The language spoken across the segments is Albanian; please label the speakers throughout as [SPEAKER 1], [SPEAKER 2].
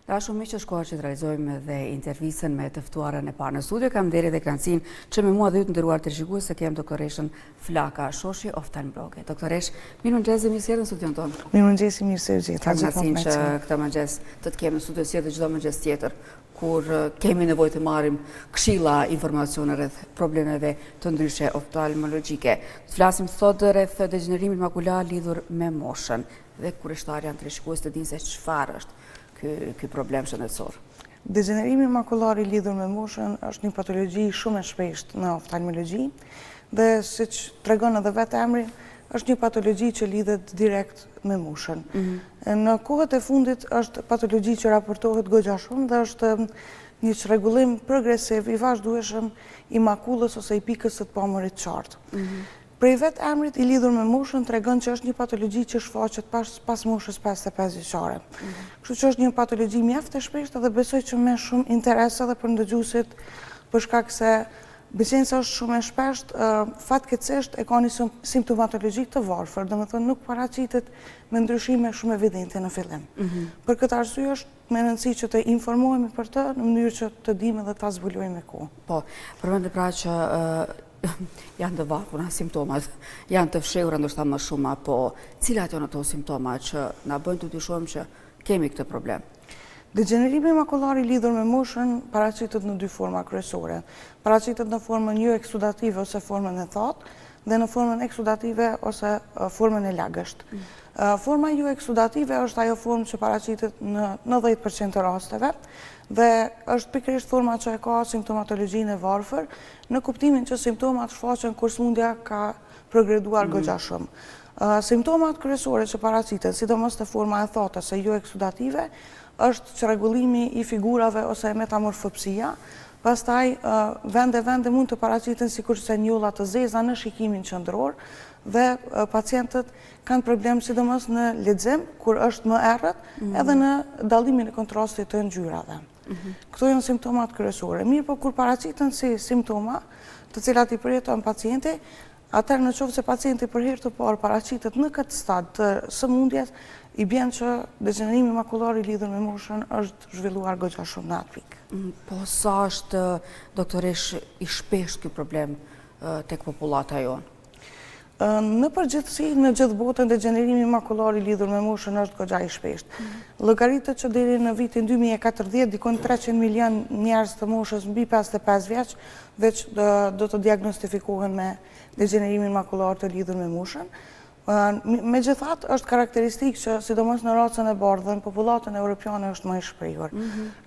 [SPEAKER 1] Da shumë që shkohë që të realizojmë dhe intervjisën me tëftuarën e parë në studio, kam deri dhe krancin që me mua dhe ju të ndëruar të rishikues se kem doktoreshën Flaka Shoshi oftalmologe. Doktoresh, mirë mëngjes dhe mirë sjellën në studion tonë.
[SPEAKER 2] Mirë mëngjes, mirë se u gjeta.
[SPEAKER 1] Kam kënaqësinë që këtë mëngjes të kem në studio si dhe çdo mëngjes tjetër, kur kemi nevojë të marrim këshilla, informacione rreth problemeve të ndryshe oftalmologjike. Të flasim sot rreth degenerimit makular lidhur me moshën dhe kurioztarë janë të rishikues të dinë se çfarë është ky problem shëndetësor.
[SPEAKER 2] Degenerimi makular i lidhur me moshën është një patologji shumë e shpeshtë në oftalmologji dhe siç tregon edhe vetë emri, është një patologji që lidhet direkt me moshën. Në kohët e fundit është patologji që raportohet goxha shumë dhe është një çrregullim progresiv i vazhdueshëm i makullës ose i pikës së të pamërit qartë. Prej vetë emrit i lidhur me moshën tregon që është një patologji që shfaqet pas moshës 55 vjeçare. Kështu që është një patologji mjaft e shpeshtë dhe besoj që me shumë interes edhe për ndëgjuesit, për shkak se besoj se është shumë e shpeshtë, fatkeqësisht e ka një simptomatologji të varfër, domethënë nuk paraqitet me ndryshime shumë evidente në fillim. Për këtë arsye është me rëndësi që të informohemi për të në mënyrë që të dimë dhe ta zbulojmë me kohë.
[SPEAKER 1] Po, përmendë pra që janë të varfura simptomat, janë të fshehura ndoshta më shumë, apo cilat janë ato simptoma që na bëjnë të dyshuam që kemi këtë problem?
[SPEAKER 2] Degenerimi makular i lidhur me moshën paraqitet në dy forma kryesore. Paraqitet në formën jo eksudative ose formën e thatë dhe në formën eksudative ose formën e lagësht. Forma jo eksudative është ajo formë që paraqitet në 90% të rasteve dhe është pikërisht forma që e ka simptomatologjinë e varfër, në kuptimin që simptomat shfaqen kur sëmundja ka progreduar goxha shumë. Simptomat kryesore që paraqiten, sidomos te forma e thatë ose jo eksudative, është çrregullimi i figurave ose metamorfopsia. Pastaj vende mund të paraqiten sikurse njolla të zeza në shikimin qendror dhe pacientët kanë problem sidomos në lexim kur është më errët, edhe në dallimin e kontrastit të ngjyrave. Këto janë simptomat kryesore. Mirë, po kur paraqiten si simptoma, të cilat i përjeton pacienti, atëherë në qoftë se pacienti për herë të parë paraqitet në këtë stad të sëmundjes, i bën që degenerimi makular i lidhur me moshën është zhvilluar goxha shumë në atë pikë.
[SPEAKER 1] Po sa është, doktoresh, i shpeshtë ky problem tek popullata jonë?
[SPEAKER 2] Në përgjithësi, në gjithë botën, degenerimi makular i lidhur me moshën është goxha i shpeshtë. Llogaritet që deri në vitin 2040 dikon 300 milion njerëz të moshës mbi 55 vjeç veç do të diagnostifikohen me degenerimin makular të lidhur me moshën. Megjithatë, është karakteristikë që, sidomos në racën e bardhë dhe në popullatën europiane, është më i shprehur.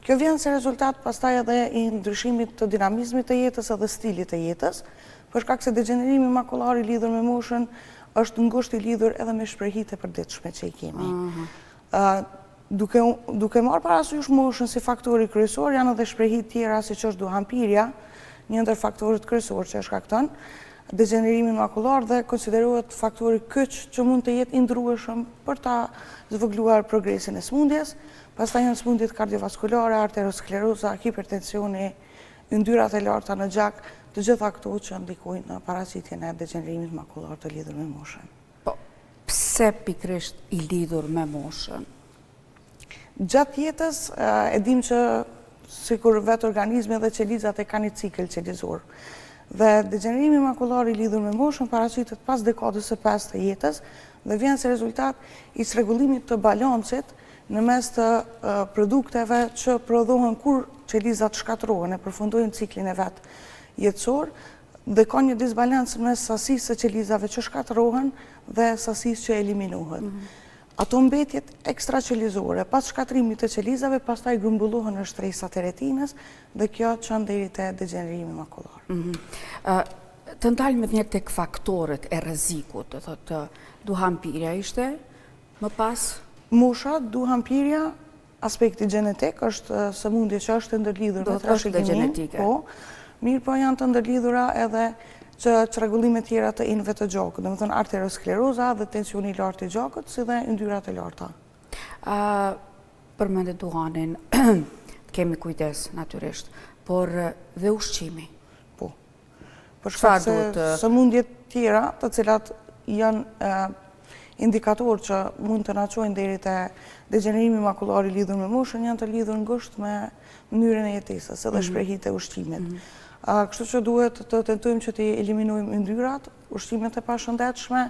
[SPEAKER 2] Kjo vjen si rezultat pastaj edhe i ndryshimit të dinamizmit të jetës edhe stilit të jetës, për shkak se degenerimi makular i lidhur me moshën është ngushtë i lidhur edhe me shprehjet e përditshme që i kemi. Duke marrë parasysh moshën si faktori kryesor, janë edhe shprehjet tjera siç është duhanpirja, një ndër faktorët kryesorë që e shkakton degenerimin makular dhe konsiderohet faktori kyç që mund të jetë i ndryshëm për ta zvogëluar progresin e sëmundjes. Pastaj janë sëmundjet kardiovaskulare, arterioskleroza, hipertensioni, yndyrat e larta në gjak, të gjitha këto që ndikojnë në paraqitjen e degenerimit makular të lidhur me moshën.
[SPEAKER 1] Po, pse pikërisht i lidhur me moshën?
[SPEAKER 2] Gjatë jetës e dim që sikur vetë organizmi dhe qelizat e kanë një cikël qelizor. Dhe degenerimi makular i lidhur me moshën paraqitet pas dekadës së 5 të jetës dhe vjen si rezultat i çrregullimit të balancit në mes të produkteve që prodhohen kur qelizat shkatërrohen e përfundojnë ciklin e vet jetësor dhe ka një disbalancë mes sasisë së qelizave që shkatërrohen dhe sasisë që eliminohen. Ato mbetjet ekstraçelizore pas shkatrimit të qelizave pastaj grumbullohen në shtresat e retinës dhe kjo çon deri te degenerimi makular.
[SPEAKER 1] Të ndalmë një tek faktorët e rrezikut, do thotë duhanpirja ishte, më pas
[SPEAKER 2] mosha, duhanpirja, aspekti gjenetik është sëmundje që është ndërlidhur me trashëgiminë, po, mirë po janë të ndërlidhura edhe çrregullimet tjera të inëve të gjakut, domethënë arterioskleroza dhe tensioni i lartë i gjakut, si dhe yndyrat e larta.
[SPEAKER 1] Përmendet duhanin, kemi kujdes natyrisht, por dhe ushqimi.
[SPEAKER 2] Po. Për shkak se sëmundjet tjera, të cilat janë indikatorë që mund të na çojnë deri te degenerimi makular i lidhur me moshën janë të lidhur ngushtë me mënyrën e jetesës edhe shprehjet e ushqimit. Kështu që duhet të tentojmë që të eliminojmë yndyrat, ushqimet e pashëndetshme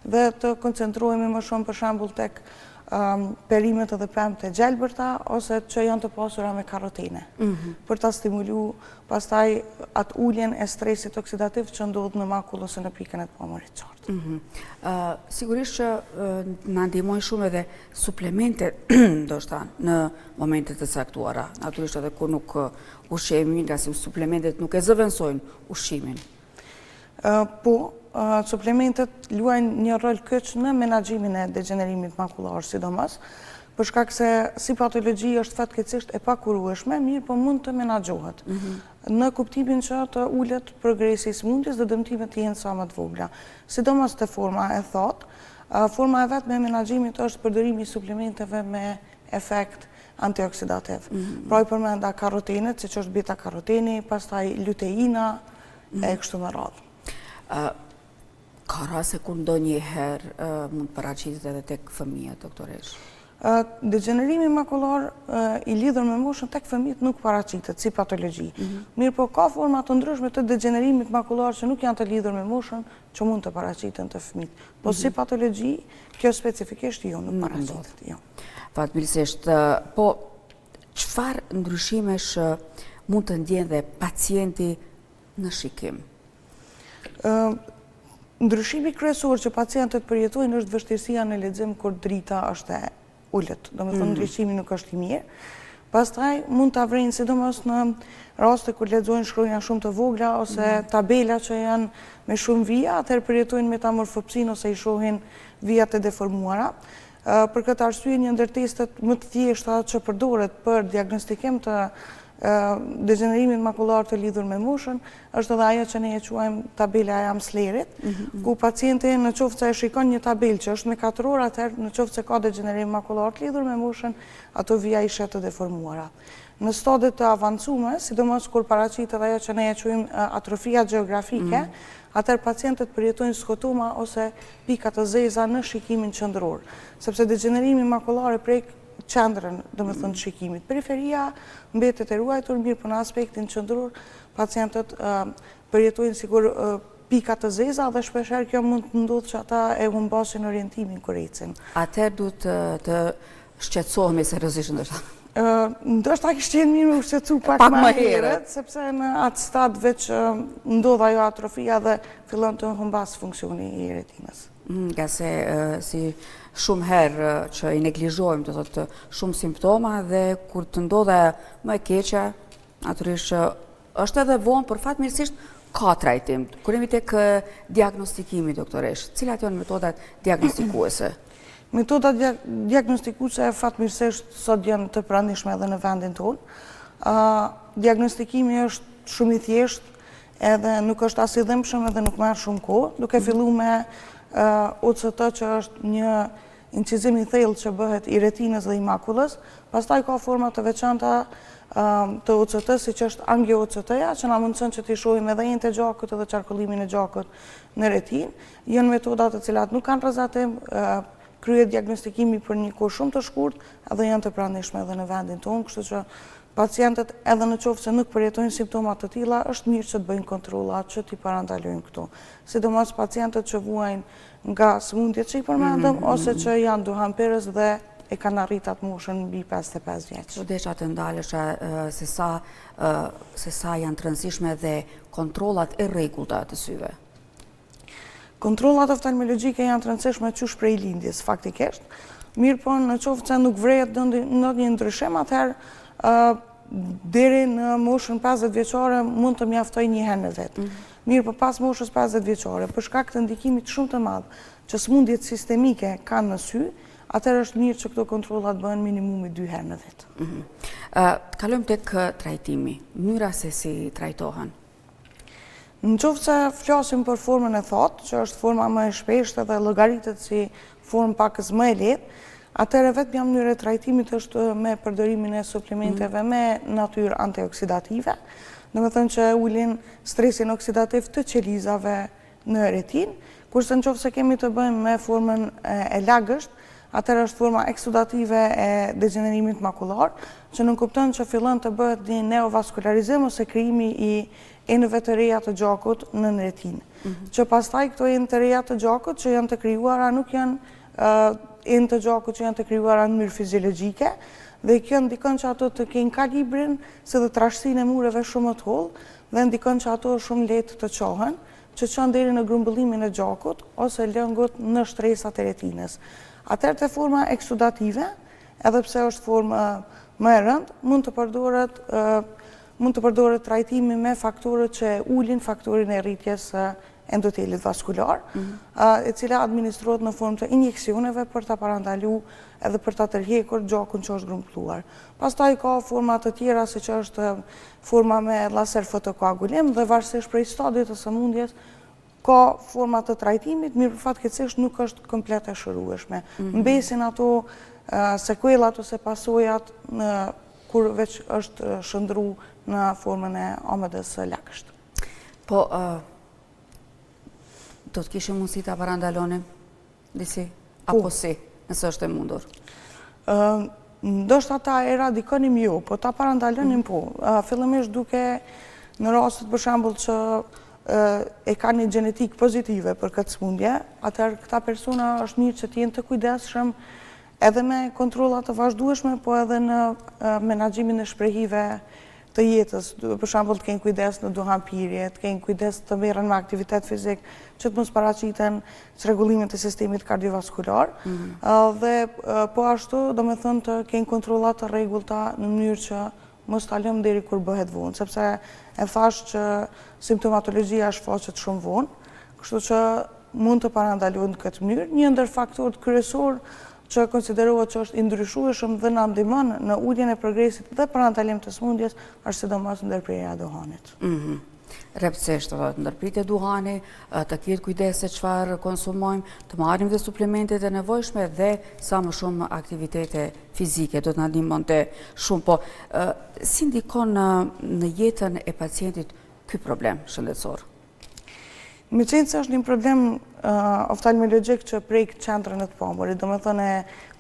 [SPEAKER 2] dhe të koncentrohemi më shumë për shembull tek perimet edhe pemt e gjelbërta ose që janë të pasura me karotene për ta stimulu pastaj atë uljen e stresit oksidativ që ndodh në makull ose në pikën e pamërit të qartë.
[SPEAKER 1] Sigurisht që na ndihmojnë shumë edhe suplementet ndoshta në momente të caktuara, natyrisht edhe kur nuk ushqemi, nga si suplementet nuk e zëvendësojnë ushqimin.
[SPEAKER 2] Po, suplementet luajnë një rol kyç në menaxhimin e degenerimit makular, sidomos, për shkak se si patologji është fatkeqësisht e pakurueshme, mirë po mund të menaxhohet. Në kuptimin që të ulet progresi i sëmundjes dhe dëmtimet të jenë sa më të vogla. Sidomos te forma e thotë, forma e vetme e menaxhimit është përdorimi i suplementeve me efekt antioksidativ. Pra i përmenda karotenet, siç është beta karoteni, pastaj luteina e kështu me radhë.
[SPEAKER 1] Ka raste kur ndonjëherë mund paraqitet edhe tek fëmijët, doktoresh?
[SPEAKER 2] Degenerimi makular i lidhur me moshën tek fëmijët nuk paraqitet si patologji. Mirë po ka forma të ndryshme të degenerimit makular që nuk janë të lidhur me moshën që mund të paraqiten të fëmijët. Po si patologji, kjo specifikisht jo nuk paraqitet. Jo.
[SPEAKER 1] Fatmirësisht, po çfarë ndryshimesh mund të ndjen dhe pacienti në shikim?
[SPEAKER 2] Ndryshimi kryesor që pacientët përjetojnë është vështirësia në lexim kur drita është e ulët, domethënë ndryshimi nuk është i mirë. Pastaj mund ta vrejnë sidomos në raste kur lexojnë shkronja shumë të vogla ose tabela që janë me shumë vija, atëherë përjetojnë metamorfopsinë ose i shohin vijat e deformuara. Për këtë arsye një ndër testet më të thjeshta që përdoret për diagnostikim të degenerimit makular të lidhur me moshën është edhe ajo që ne e quajmë tabela e Amslerit, ku pacienti në qoftë se e shikon një tabelë që është me 4 orë, atëherë në qoftë se ka degenerim makular të lidhur me moshën, ato vija i shet të deformuara. Në stadiet të avancume, sidomos kur paraqitet ajo që ne e quajmë atrofia gjeografike, atëherë pacientët përjetojnë skotoma ose pika të zeza në shikimin qendror, sepse degenerimi makular e prek qendrën, domethënë shikimit. Periferia mbetet e ruajtur, mirë po në aspektin qendror pacientët përjetojnë sikur pika të zeza dhe shpeshherë kjo mund të ndodhë që ata e humbasin orientimin kur ecin.
[SPEAKER 1] Atëherë duhet të shqetësohemi seriozisht ndoshta.
[SPEAKER 2] Ndoshta kishte qenë mirë me u shqetësu pak më herët, sepse në atë stad veç ndodh ajo atrofia dhe fillon të humbas funksioni i retinës.
[SPEAKER 1] Nga se si shumë herë që i neglizhojmë të thotë shumë simptoma dhe kur të ndodhe më e keqja, natyrisht është edhe vonë, por fatmirësisht ka trajtim. Kur jemi tek diagnostikimi, doktoresh, cilat janë metodat diagnostikuese?
[SPEAKER 2] Metodat diagnostikuese fatmirësisht sot janë të pranishme edhe në vendin tonë. Diagnostikimi është shumë i thjeshtë, edhe nuk është as i dhimbshëm edhe nuk merr shumë kohë, duke filluar me OCT që është një incizim i thellë që bëhet i retinës dhe i makullës, pastaj ka forma të veçanta të OCT, siç është angio-OCT-ja, që na mundson që të shohim edhe enjtë e gjakut edhe qarkullimin e gjakut në retinë. Janë metoda të cilat nuk kanë rrezatim, kryhet diagnostikimi për një kohë shumë të shkurtë edhe janë të pranishme edhe në vendin tonë, kështu që pacientët edhe në qoftë se nuk përjetojnë simptoma të tilla, është mirë që të bëjnë kontrolla që t'i parandalojnë këto. Sidomos pacientët që vuajnë nga sëmundjet që i përmendëm ose që janë duhanperës dhe e kanë arritur atë moshën mbi 55 vjeç.
[SPEAKER 1] Do desha të ndalesha se sa janë të rëndësishme dhe kontrollat e rregullta të syve.
[SPEAKER 2] Kontrollat oftalmologjike janë të rëndësishme qysh prej lindjes faktikisht. Mirë po në qoftë se nuk vrehet ndonjë ndryshim, atëherë deri në moshën 50 vjeçare mund të mjaftoj një herë në vet. Mirë po pas moshës 50 vjeçare, për shkak të ndikimit shumë të madh që sëmundjet sistemike kanë në sy, atëherë është mirë që këto kontrollat bëhen minimumi 2 herë në vet.
[SPEAKER 1] Kalojmë tek trajtimi. Mënyra se si trajtohen.
[SPEAKER 2] Në qoftë se flasim për formën e thotë, që është forma më e shpeshtë dhe llogaritet si formë pakës më e lehtë, atëherë vetmja mënyrë e trajtimit është me përdorimin e suplementeve me natyrë antioksidative, domethënë që ulin stresin oksidativ të qelizave në retinë, Kurse në qoftë se kemi të bëjmë me formën e lagësht, atëherë është forma eksudative e degenerimit makular, që nënkupton që fillon të bëhet një neovaskularizim ose krijimi i enëve të reja të gjakut në retinë. Që pastaj këto enë të reja të gjakut që janë të krijuara nuk janë enë të gjakut që janë të krijuara në mënyrë fiziologjike, dhe kjo ndikon që ato të kenë kalibrin si dhe trashësinë e mureve shumë të hollë, dhe ndikon që ato shumë lehtë të qohen, që çon deri në grumbullimin e gjakut ose lëngut në shtresat e retinës. Atëherë te forma eksudative, edhe pse është forma më e rëndë, mund të përdoret trajtimi me faktorët që ulin faktorin e rritjes endotelit vaskular, e cila administrohet në formë të injeksioneve për ta parandaluar edhe për ta tërhekur gjakun që është grumbulluar. Pastaj ka forma të tjera siç është forma me laser fotokoagulim dhe varësisht prej stadit të sëmundjes ka forma të trajtimit, mirë fatkeqësisht nuk është komplet e shërueshme. Mbesin ato sekuelat ose pasojat kur veç është shëndru në formën e AMD-s lagësht.
[SPEAKER 1] Po, do të kishim mundësi ta parandalonim disi, apo si, nëse është e mundur?
[SPEAKER 2] Ndoshta ta eradikonim jo, po ta parandalonim po. Fillimisht duke në rastet për shembull që e ka një gjenetik pozitive për këtë sëmundje, atëherë këta persona është mirë që të jenë të kujdesshëm edhe me kontrollat të vazhdueshme, po edhe në menaxhimin e shprehive të jetës. Për shembull, të kenë kujdes në duhanpirje, të kenë kujdes të merren me aktivitet fizik, që të mos paraqiten çrregullimet e sistemit kardiovaskular, dhe po ashtu, domethënë të kenë kontrolla të rregullta në mënyrë që mos ta lëmë deri kur bëhet vonë, sepse e thash që simptomatologjia shfaqet shumë vonë, kështu që mund të parandalohet në këtë mënyrë. Një ndër faktorët kryesor që konsiderohet që është i ndryshueshëm dhe na ndihmon në uljen e progresit dhe parandalim të sëmundjes, është sidomos ndërprerja e duhanit.
[SPEAKER 1] Rreptësisht, ndërpritje duhani, të ketë kujdes se çfarë konsumojmë, të marrim dhe suplementet e nevojshme dhe sa më shumë aktivitete fizike, do të na ndihmonte shumë. Po, si ndikon në jetën e pacientit ky problem shëndetësor?
[SPEAKER 2] Me qenë se është një problem oftalmologjik që prek qendrën e të pamurit, domethënë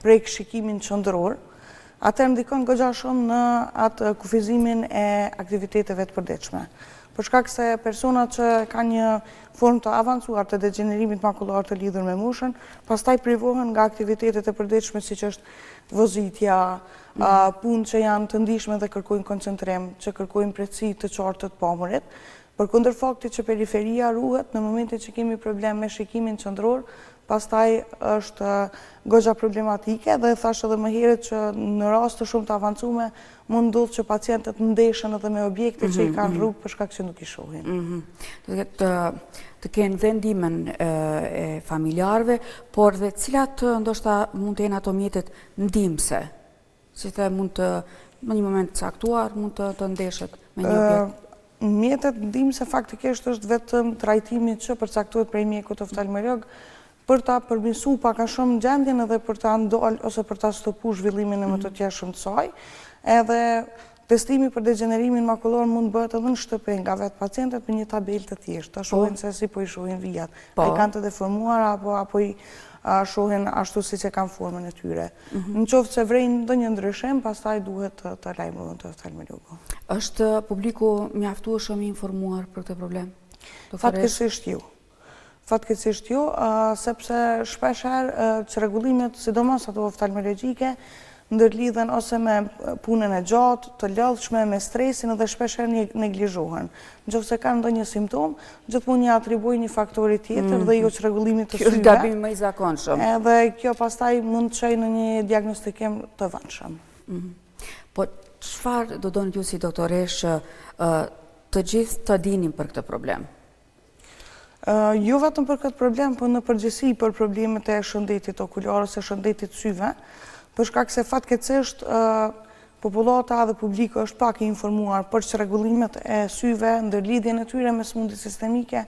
[SPEAKER 2] prek shikimin qendror, atëherë ndikon goxha shumë në atë kufizimin e aktiviteteve të përditshme. Për shkak se personat që kanë një formë të avancuar të degenerimit makular të lidhur me moshën, pastaj privohen nga aktivitetet e përditshme siç është vozitja, punë që janë të ndihshme dhe kërkojnë koncentrim, që kërkojnë preci të qartë të pamurit. Përkundër faktit që periferia ruhet në momentin që kemi problem me shikimin qendror, pastaj është goxha problematike dhe thash edhe më herët që në raste shumë të avancume mund ndodh që pacientët ndeshen edhe me objekte që i kanë rrugë për shkak që nuk i shohin.
[SPEAKER 1] Të kenë dhe ndihmën e familjarëve, por dhe cilat ndoshta mund të jenë ato mjetet ndihmëse, si the mund të në një moment caktuar mund të ndeshet me një objekt.
[SPEAKER 2] Mjetet ndihmëse faktikisht është vetëm trajtimi që përcaktohet prej mjekut oftalmolog për ta përmirësuar pak a shumë gjendjen edhe për ta ndalë ose për ta stopuar zhvillimin e më të tjeshëm të saj. Edhe testimi për degenerimin makular mund bëhet edhe në shtëpi nga vetë pacientët me një tabelë të thjeshtë, ta shohin se si po i shohin vijat. Ai kanë të deformuara apo i shohin ashtu siç e kanë formën e tyre. Në qoftë se vrejnë ndonjë ndryshim, pastaj duhet të lajmërohen te oftalmologu.
[SPEAKER 1] Është publiku mjaftueshëm i informuar për këtë problem?
[SPEAKER 2] Fatkeqësisht jo. Fatkeqësisht jo, sepse shpeshherë çrregullimet, sidomos ato oftalmologjike, ndërlidhen ose me punën e gjatë, të lodhshme, me stresin dhe shpeshherë neglizhohen. Nëse kanë ndonjë simptom, gjithmonë ja atribuojnë një faktori tjetër dhe jo çrregullimit të syve.
[SPEAKER 1] Kjo është gabim më i zakonshëm.
[SPEAKER 2] Edhe kjo pastaj mund të çojë në një diagnostikim të vëndshëm.
[SPEAKER 1] Po çfarë do doni ju si doktoresh të gjithë të dinin për këtë problem?
[SPEAKER 2] Jo vetëm për këtë problem, por në përgjithësi për problemet e shëndetit okular ose shëndetit syve, për shkak se fatkeqësisht popullata dhe publiku është pak i informuar për çrregullimet e syve, ndërlidhjen e tyre me sëmundje sistemike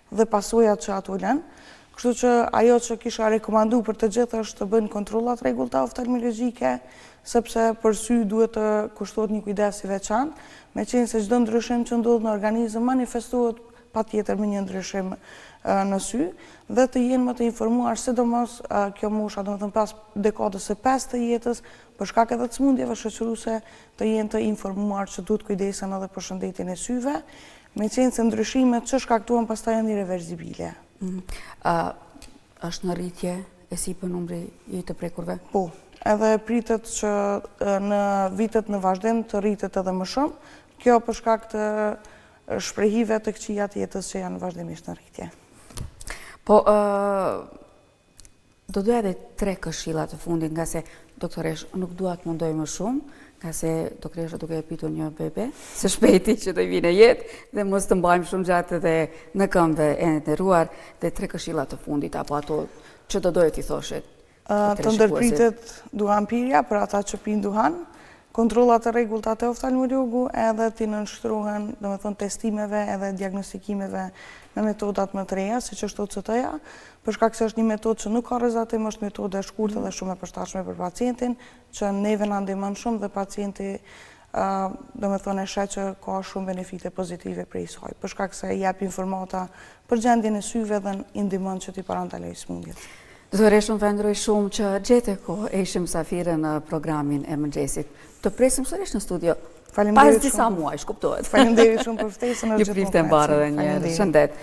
[SPEAKER 2] dhe pasojat që ato lënë. Kështu që ajo që kisha rekomanduar për të gjithë është të bëjnë kontrolla të rregullta oftalmologjike, sepse për sy duhet të kushtohet një kujdes i veçantë, meqense çdo ndryshim që ndodh në organizëm manifestohet patjetër me një ndryshim në sy dhe të jenë më të informuar, sidomos kjo mosha, domethënë pas dekadës së 5 të jetës, për shkak edhe të smundjeve shoqëruese, të jenë të informuar që duhet kujdesen edhe për shëndetin e syve, me qenë se ndryshimet që shkaktuan pastaj janë irreversibile.
[SPEAKER 1] Është në rritje e sipër numri i të prekurve?
[SPEAKER 2] Po, edhe pritet që në vitet në vazhdim të rritet edhe më shumë, kjo për shkak të shprehive të këqija të jetës që janë vazhdimisht në rritje.
[SPEAKER 1] Po, do doja edhe 3 këshilla të fundit, nga se doktoresh nuk dua të mundoj më shumë, nga se doktoresha duke e pitur një bebe, së shpejti që të vijë në jetë, dhe mos të mbajmë shumë gjatë dhe në këmbë e nderuar, dhe 3 këshilla të fundit, apo ato që do doje t'i thoshet.
[SPEAKER 2] Të ndërpritet duhanpirja për ata që pinë duhan, kontrollat e rregullta te oftalmologu edhe t'i nënshtrohen, domethënë testimeve edhe diagnostikimeve me metodat më të reja, siç është OCT-ja, për shkak se është një metodë që nuk ka rrezatim, është metodë e shkurtër dhe shumë e përshtatshme për pacientin, që neve na ndihmon shumë dhe pacienti domethënë e sheh që ka shumë benefite pozitive prej saj, për shkak se jep informata për gjendjen e syve dhe i ndihmon që t'i parandalojë smundjet.
[SPEAKER 1] Doktoresh, unë falenderoj shumë që gjete kohë e ishim mysafire në programin e mëngjesit. Të presim sërish në studio. Pas disa muaj, kuptohet.
[SPEAKER 2] Faleminderit shumë për ftesën.
[SPEAKER 1] Ju prifte mbarë edhe një herë. Shëndet.